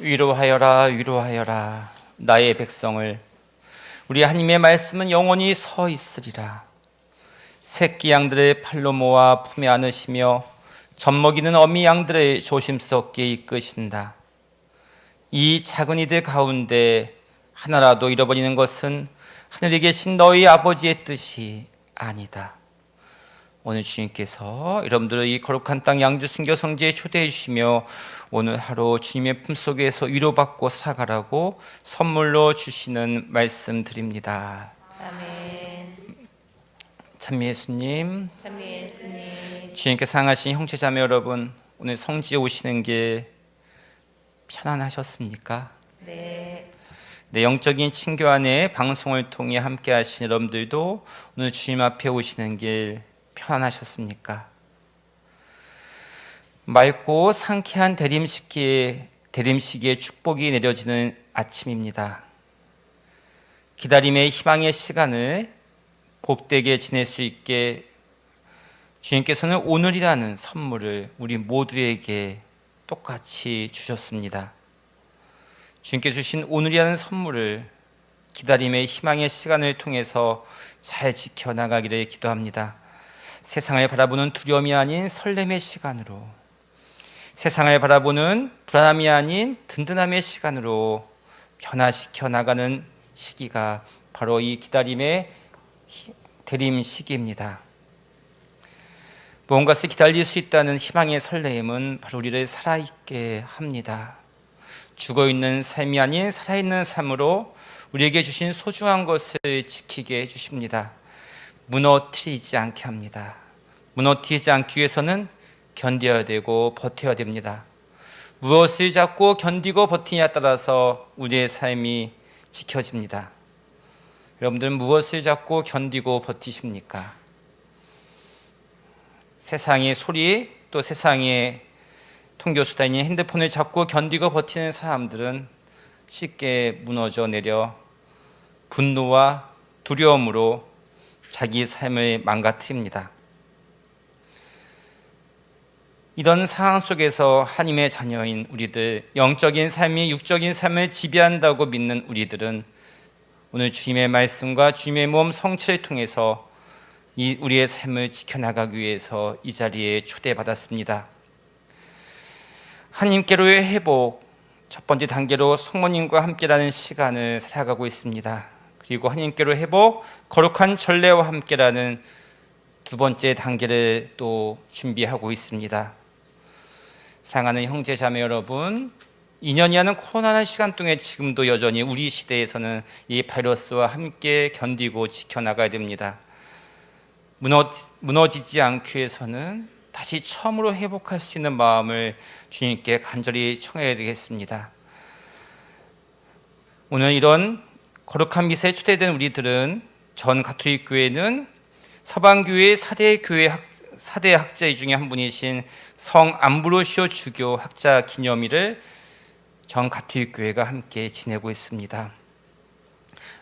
위로하여라 위로하여라 나의 백성을. 우리 하나님의 말씀은 영원히 서 있으리라. 새끼 양들을 팔로 모아 품에 안으시며 젖먹이는 어미 양들을 조심스럽게 이끄신다. 이 작은 이들 가운데 하나라도 잃어버리는 것은 하늘에 계신 너희 아버지의 뜻이 아니다. 오늘 주님께서 여러분들을 이 거룩한 땅 양주 순교 성지에 초대해 주시며 오늘 하루 주님의 품속에서 위로받고 살아가라고 선물로 주시는 말씀 드립니다. 아멘. 찬미 예수님, 찬미 예수님. 주님께 사랑하신 형제자매 여러분, 오늘 성지에 오시는 길 편안하셨습니까? 네. 내 영적인 친교 안에 방송을 통해 함께 하신 여러분들도 오늘 주님 앞에 오시는 길 편안하셨습니까? 맑고 상쾌한 대림시기에 축복이 내려지는 아침입니다. 기다림의 희망의 시간을 복되게 지낼 수 있게 주님께서는 오늘이라는 선물을 우리 모두에게 똑같이 주셨습니다. 주님께 주신 오늘이라는 선물을 기다림의 희망의 시간을 통해서 잘 지켜나가기를 기도합니다. 세상을 바라보는 두려움이 아닌 설렘의 시간으로, 세상을 바라보는 불안함이 아닌 든든함의 시간으로 변화시켜 나가는 시기가 바로 이 기다림의 대림 시기입니다. 무언가를 기다릴 수 있다는 희망의 설렘은 바로 우리를 살아있게 합니다. 죽어있는 삶이 아닌 살아있는 삶으로 우리에게 주신 소중한 것을 지키게 해주십니다. 무너뜨리지 않게 합니다. 무너뜨리지 않기 위해서는 견뎌야 되고 버텨야 됩니다. 무엇을 잡고 견디고 버티냐에 따라서 우리의 삶이 지켜집니다. 여러분들은 무엇을 잡고 견디고 버티십니까? 세상의 소리, 또 세상의 통교수단인 핸드폰을 잡고 견디고 버티는 사람들은 쉽게 무너져 내려 분노와 두려움으로 자기 삶을 망가뜨립니다. 이런 상황 속에서 하나님의 자녀인 우리들, 영적인 삶이 육적인 삶을 지배한다고 믿는 우리들은 오늘 주님의 말씀과 주님의 몸 성체를 통해서 우리의 삶을 지켜나가기 위해서 이 자리에 초대받았습니다. 하나님께로의 회복, 첫 번째 단계로 성모님과 함께라는 시간을 살아가고 있습니다. 그리고 하나님께로 회복, 거룩한 전례와 함께라는 두 번째 단계를 또 준비하고 있습니다. 사랑하는 형제 자매 여러분, 2년이라는 코로나라는 시간 동안에 지금도 여전히 우리 시대에서는 이 바이러스와 함께 견디고 지켜나가야 됩니다. 무너지지 않기 위해서는 다시 처음으로 회복할 수 있는 마음을 주님께 간절히 청해야 되겠습니다. 오늘 이런 거룩한 미사에 초대된 우리들은 전 가톨릭 교회는 서방교회 4대 학자 중에 한 분이신 성 암브로시오 주교 학자 기념일을 전 가톨릭 교회가 함께 지내고 있습니다.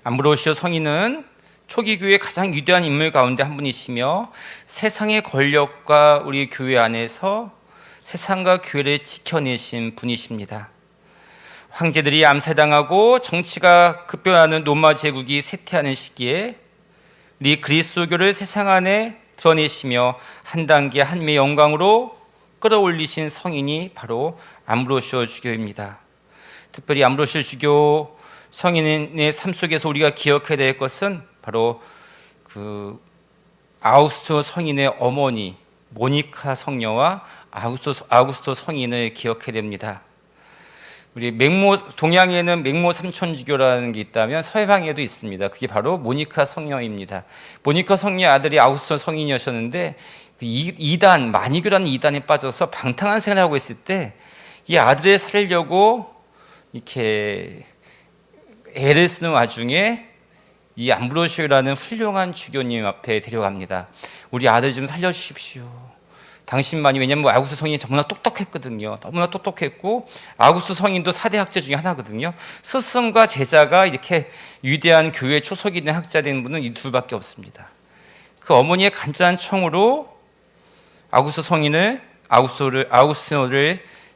암브로시오 성인은 초기 교회의 가장 위대한 인물 가운데 한 분이시며 세상의 권력과 우리 교회 안에서 세상과 교회를 지켜내신 분이십니다. 황제들이 암살당하고 정치가 급변하는 로마 제국이 쇠퇴하는 시기에 이 그리스도교를 세상 안에 드러내시며 한 단계 하나님의 영광으로 끌어올리신 성인이 바로 암브로시오 주교입니다. 특별히 암브로시오 주교 성인의 삶 속에서 우리가 기억해야 될 것은 바로 그 아우구스토 성인의 어머니 모니카 성녀와 아우구스토 성인을 기억해야 됩니다. 우리 동양에는 맹모 삼천주교라는 게 있다면 서해방에도 있습니다. 그게 바로 모니카 성녀입니다. 모니카 성녀의 아들이 아우구스토 성인이었는데 마니교라는 이단에 빠져서 방탕한 생활을 하고 있을 때 이 아들을 살리려고 이렇게 애를 쓰는 와중에 이 암브로시오라는 훌륭한 주교님 앞에 데려갑니다. 우리 아들 좀 살려주십시오. 당신만이, 왜냐면 아우구스토 성인이 너무나 똑똑했거든요. 너무나 똑똑했고 아우구스토 성인도 4대 학자 중에 하나거든요. 스승과 제자가 이렇게 위대한 교회 초석이 있는 학자 된 분은 이 둘밖에 없습니다. 그 어머니의 간절한 청으로 아우구스토를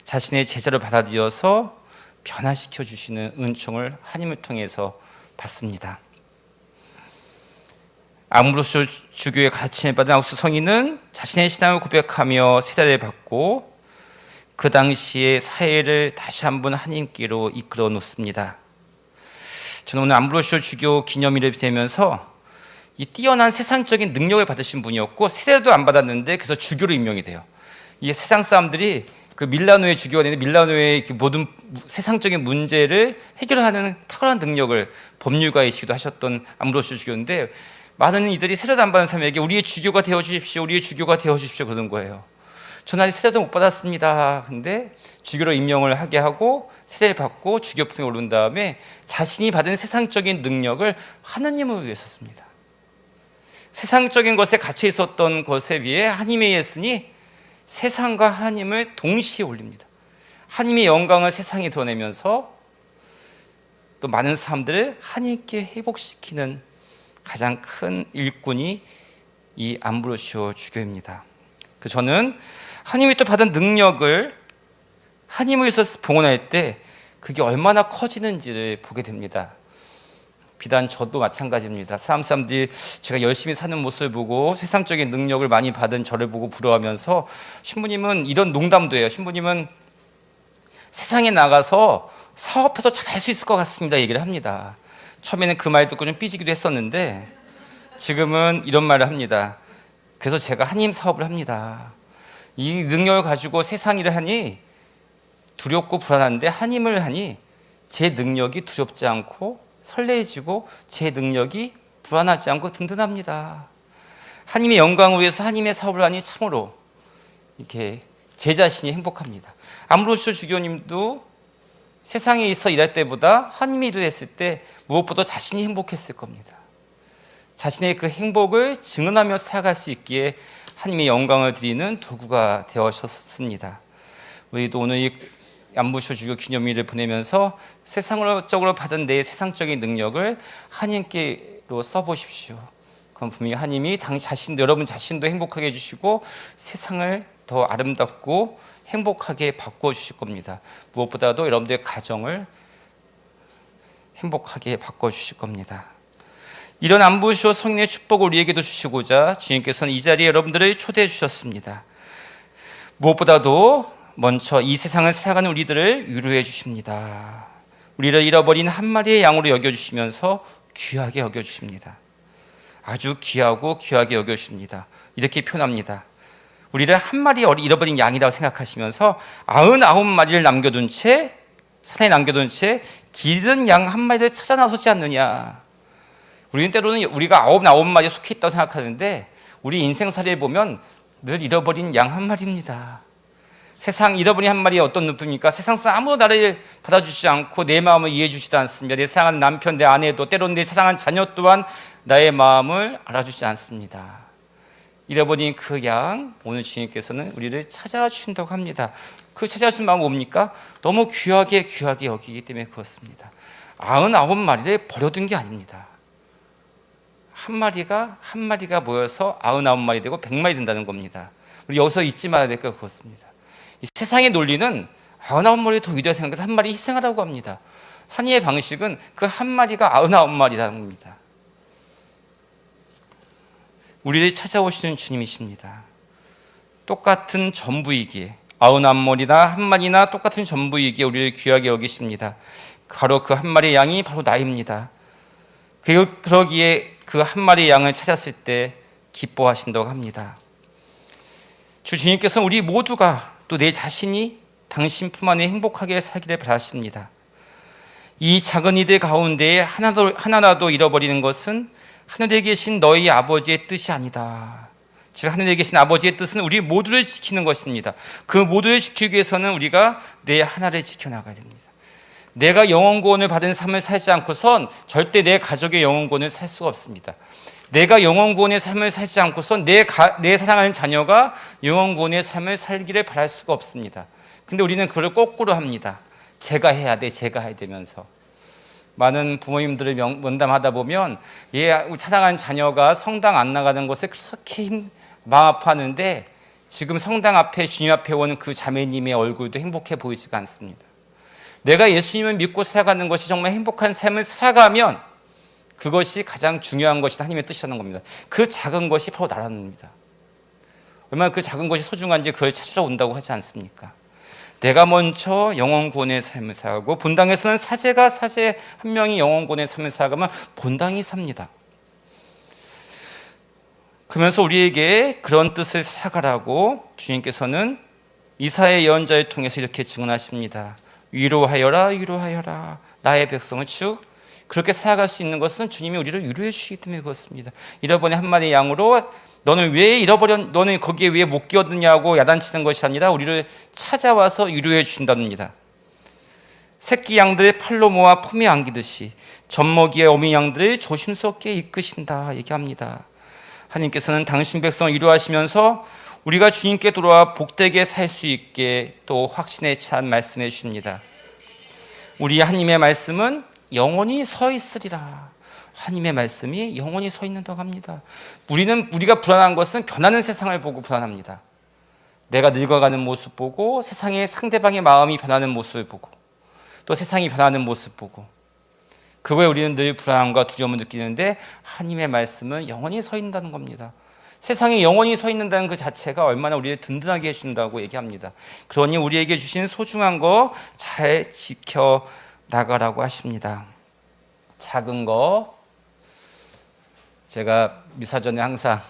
자신의 제자로 받아들여서 변화시켜 주시는 은총을 하나님을 통해서 받습니다. 암브로스 주교의 가르침을 받은 아우구스도 성인은 자신의 신앙을 고백하며 세례를 받고 그 당시의 사회를 다시 한번 하나님께로 이끌어 놓습니다. 저는 오늘 암브로스 주교 기념일을 지내면서 이 뛰어난 세상적인 능력을 받으신 분이었고 세례도 안 받았는데 그래서 주교로 임명이 돼요. 이게 세상 사람들이 그 밀라노의 주교가 되는 밀라노의 모든 세상적인 문제를 해결하는 탁월한 능력을 법률가이시기도 하셨던 암브로스 주교인데 많은 이들이 세례도 안 받은 사람에게 우리의 주교가 되어 주십시오, 우리의 주교가 되어 주십시오 그러는 거예요. 저는 아직 세례도 못 받았습니다. 근데 주교로 임명을 하게 하고 세례를 받고 주교품에 오른 다음에 자신이 받은 세상적인 능력을 하느님을 위해 썼습니다. 세상적인 것에 갇혀 있었던 것에 비해 하나님의 예수니 세상과 하나님을 동시에 올립니다. 하나님의 영광을 세상에 드러내면서 또 많은 사람들을 하나님께 회복시키는 가장 큰 일꾼이 이 암브로시오 주교입니다. 저는 하나님이 또 받은 능력을 하나님을 위해서 봉헌할 때 그게 얼마나 커지는지를 보게 됩니다. 비단 저도 마찬가지입니다. 사람들이 제가 열심히 사는 모습을 보고 세상적인 능력을 많이 받은 저를 보고 부러워하면서 신부님은 이런 농담도 해요. 신부님은 세상에 나가서 사업해서 잘할 수 있을 것 같습니다 얘기를 합니다. 처음에는 그 말 듣고 좀 삐지기도 했었는데 지금은 이런 말을 합니다. 그래서 제가 하나님 사업을 합니다. 이 능력을 가지고 세상 일을 하니 두렵고 불안한데 하나님을 하니 제 능력이 두렵지 않고 설레지고 제 능력이 불안하지 않고 든든합니다. 하나님의 영광을 위해서 하나님의 사업을 하니 참으로 이렇게 제 자신이 행복합니다. 암브로스 주교님도 세상에 있어 일할 때보다 하나님의 일을 했을 때 무엇보다 자신이 행복했을 겁니다. 자신의 그 행복을 증언하며 살아갈 수 있기에 하나님의 영광을 드리는 도구가 되어셨습니다. 우리도 오늘 이 암브로스 주교 기념일을 보내면서 세상적으로 받은 내 세상적인 능력을 하나님께로 써보십시오. 그럼 분명히 하나님이 여러분 자신도 행복하게 해주시고 세상을 더 아름답고 행복하게 바꾸어 주실 겁니다. 무엇보다도 여러분들의 가정을 행복하게 바꿔 주실 겁니다. 이런 암브로스 성인의 축복을 우리에게도 주시고자 주님께서는 이 자리에 여러분들을 초대해 주셨습니다. 무엇보다도 먼저 이 세상을 살아가는 우리들을 위로해 주십니다. 우리를 잃어버린 한 마리의 양으로 여겨주시면서 귀하게 여겨주십니다. 아주 귀하고 귀하게 여겨주십니다. 이렇게 표현합니다. 우리를 한 마리 잃어버린 양이라고 생각하시면서 99마리를 남겨둔 채 산에 남겨둔 채 기른 양 한 마리를 찾아 나서지 않느냐. 우리는 때로는 우리가 99마리에 속해 있다고 생각하는데 우리 인생살이를 보면 늘 잃어버린 양 한 마리입니다. 세상 잃어버린 한 마리의 어떤 느낌입니까? 세상 사람 아무도 나를 받아주지 않고 내 마음을 이해해 주지도 않습니다. 내 사랑하는 남편, 내 아내도 때로는 내 사랑하는 자녀 또한 나의 마음을 알아주지 않습니다. 잃어버린 그 양, 오늘 주님께서는 우리를 찾아주신다고 합니다. 그 찾아주신 마음은 뭡니까? 너무 귀하게 여기기 때문에 그렇습니다. 99마리를 버려둔 게 아닙니다. 한 마리가 모여서 99마리 되고 100마리 된다는 겁니다. 우리 여기서 잊지 말아야 될 게 그렇습니다. 이 세상의 논리는 99마리 더 위대하게 생각해서 한 마리 희생하라고 합니다. 하나님의 방식은 그 한 마리가 99마리라는 겁니다. 우리를 찾아오시는 주님이십니다. 똑같은 전부이기에 99마리나 한 마리나 똑같은 전부이기에 우리를 귀하게 여기십니다. 바로 그 한 마리의 양이 바로 나입니다. 그러기에 그 한 마리의 양을 찾았을 때 기뻐하신다고 합니다. 주 주님께서는 우리 모두가 또 내 자신이 당신 품 안에 행복하게 살기를 바라십니다. 이 작은 이들 가운데 하나라도 잃어버리는 것은 하늘에 계신 너희 아버지의 뜻이 아니다. 즉 하늘에 계신 아버지의 뜻은 우리 모두를 지키는 것입니다. 그 모두를 지키기 위해서는 우리가 내 하나를 지켜나가야 됩니다. 내가 영원구원을 받은 삶을 살지 않고선 절대 내 가족의 영원구원을 살 수가 없습니다. 내가 영원구원의 삶을 살지 않고선 내 사랑하는 자녀가 영원구원의 삶을 살기를 바랄 수가 없습니다. 근데 우리는 그걸 거꾸로 합니다. 제가 해야 되면서 많은 부모님들을 면담하다 보면 사랑하는 자녀가 성당 안 나가는 것에 그렇게 마음 아파하는데 지금 성당 앞에 주님 앞에 오는 그 자매님의 얼굴도 행복해 보이지가 않습니다. 내가 예수님을 믿고 살아가는 것이 정말 행복한 삶을 살아가면 그것이 가장 중요한 것이 하나님의 뜻이라는 겁니다. 그 작은 것이 바로 나라는 겁니다. 얼마나 그 작은 것이 소중한지 그걸 찾으러 온다고 하지 않습니까? 내가 먼저 영혼 구원의 삶을 살아가고 본당에서는 사제가 사제 한 명이 영혼 구원의 삶을 살아가면 본당이 삽니다. 그러면서 우리에게 그런 뜻을 살아가라고 주님께서는 이사야 예언자를 통해서 이렇게 증언하십니다. 위로하여라 위로하여라 나의 백성을 쭉 그렇게 살아갈 수 있는 것은 주님이 우리를 위로해 주시기 때문에 그렇습니다. 잃어버린 한 마리 양으로 너는 왜 너는 거기에 왜 못 끼어드냐고 야단치는 것이 아니라 우리를 찾아와서 위로해 주신답니다. 새끼 양들의 팔로 모아 품에 안기듯이 젖먹이의 어미 양들을 조심스럽게 이끄신다 얘기합니다. 하나님께서는 당신 백성을 위로하시면서 우리가 주님께 돌아와 복되게 살 수 있게 또 확신에 찬 말씀해 주십니다. 우리 하나님의 말씀은 영원히 서 있으리라. 하나님의 말씀이 영원히 서 있는다고 합니다. 우리가 불안한 것은 변하는 세상을 보고 불안합니다. 내가 늙어가는 모습 보고 세상의 상대방의 마음이 변하는 모습을 보고 또 세상이 변하는 모습 보고 그거에 우리는 늘 불안함과 두려움을 느끼는데 하나님의 말씀은 영원히 서 있는다는 겁니다. 세상에 영원히 서 있는다는 그 자체가 얼마나 우리를 든든하게 해준다고 얘기합니다. 그러니 우리에게 주신 소중한 거 잘 지켜 나가라고 하십니다. 작은 거 제가 미사 전에 항상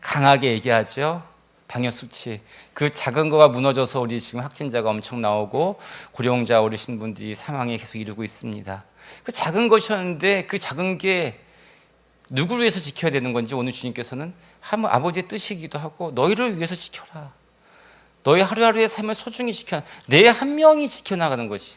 강하게 얘기하죠. 방역수치. 그 작은 거가 무너져서 우리 지금 확진자가 엄청 나오고 고령자 어르신분들이 사망에 계속 이르고 있습니다. 그 작은 것이었는데 그 작은 게 누구를 위해서 지켜야 되는 건지 오늘 주님께서는 아버지의 뜻이기도 하고 너희를 위해서 지켜라. 너희 하루하루의 삶을 소중히 지켜라. 내 한 명이 지켜나가는 것이.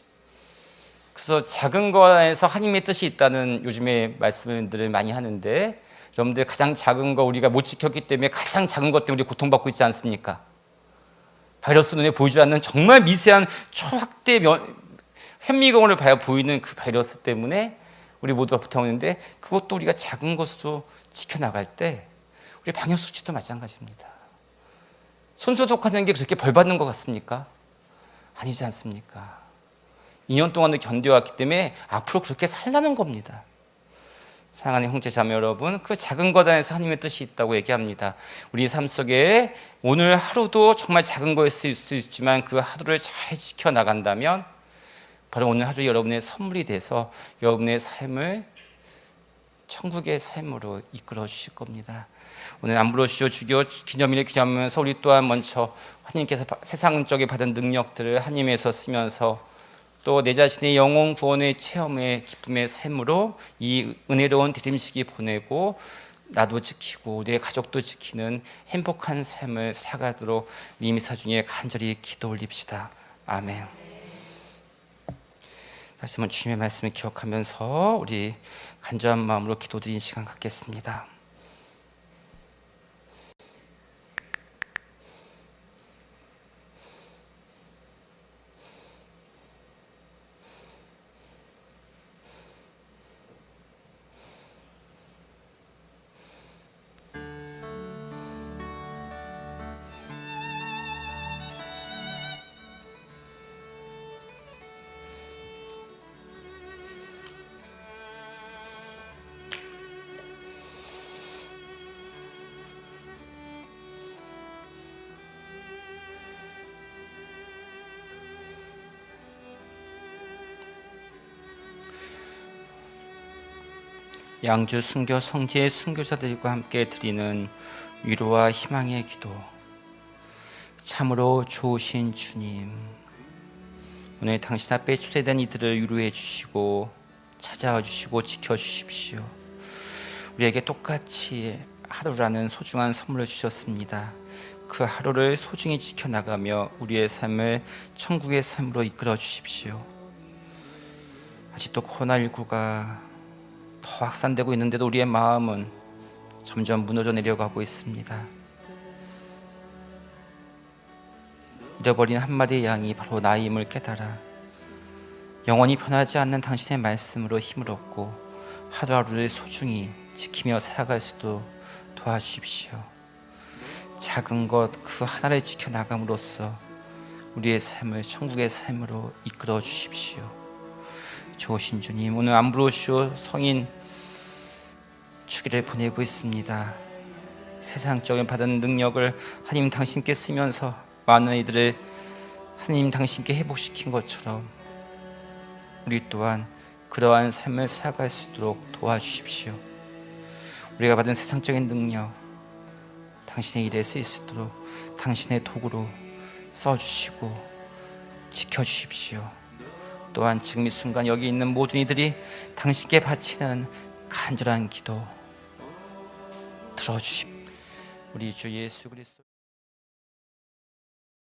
그래서 작은 거에서 하나님의 뜻이 있다는 요즘에 말씀들을 많이 하는데 여러분들 가장 작은 거 우리가 못 지켰기 때문에 가장 작은 것 때문에 우리 고통받고 있지 않습니까? 바이러스 눈에 보이지 않는 정말 미세한 초확대 현미경으로 봐야 보이는 그 바이러스 때문에 우리 모두가 고통하고 있는데 그것도 우리가 작은 것으로 지켜나갈 때 우리 방역수칙도 마찬가지입니다. 손소독하는 게 그렇게 벌받는 것 같습니까? 아니지 않습니까? 2년 동안을 견뎌왔기 때문에 앞으로 그렇게 살라는 겁니다. 사랑하는 형제 자매 여러분, 그 작은 것 안에서 하나님의 뜻이 있다고 얘기합니다. 우리 삶 속에 오늘 하루도 정말 작은 거였을 수 있지만 그 하루를 잘 지켜나간다면 바로 오늘 하루 여러분의 선물이 돼서 여러분의 삶을 천국의 삶으로 이끌어 주실 겁니다. 오늘 암브로시오 주교 기념일을 기념하면서 우리 또한 먼저 하나님께서 세상적에 받은 능력들을 하나님에서 쓰면서 또 내 자신의 영혼 구원의 체험의 기쁨의 삶으로 이 은혜로운 디딤식이 보내고 나도 지키고 내 가족도 지키는 행복한 삶을 살아가도록 미사 중에 간절히 기도 올립시다. 아멘. 다시 한번 주님의 말씀을 기억하면서 우리 간절한 마음으로 기도드리는 시간 갖겠습니다. 양주 순교 성지의 순교자들과 함께 드리는 위로와 희망의 기도. 참으로 좋으신 주님, 오늘 당신 앞에 초대된 이들을 위로해 주시고 찾아와 주시고 지켜주십시오. 우리에게 똑같이 하루라는 소중한 선물을 주셨습니다. 그 하루를 소중히 지켜나가며 우리의 삶을 천국의 삶으로 이끌어 주십시오. 아직도 코로나19가 더 확산되고 있는데도 우리의 마음은 점점 무너져 내려가고 있습니다. 잃어버린 한 마리의 양이 바로 나임을 깨달아 영원히 변하지 않는 당신의 말씀으로 힘을 얻고 하루하루를 소중히 지키며 살아갈 수도 도와주십시오. 작은 것 그 하나를 지켜나감으로써 우리의 삶을 천국의 삶으로 이끌어 주십시오. 좋으신 주님, 오늘 암브로시오 성인 주기를 보내고 있습니다. 세상적인 받은 능력을 하나님 당신께 쓰면서 많은 이들을 하나님 당신께 회복시킨 것처럼 우리 또한 그러한 삶을 살아갈 수 있도록 도와주십시오. 우리가 받은 세상적인 능력 당신의 일에 쓰일 수 있도록 당신의 도구로 써주시고 지켜주십시오. 또한 지금 이 순간 여기 있는 모든 이들이 당신께 바치는 간절한 기도 들어주십시오. 우리 주 예수 그리스도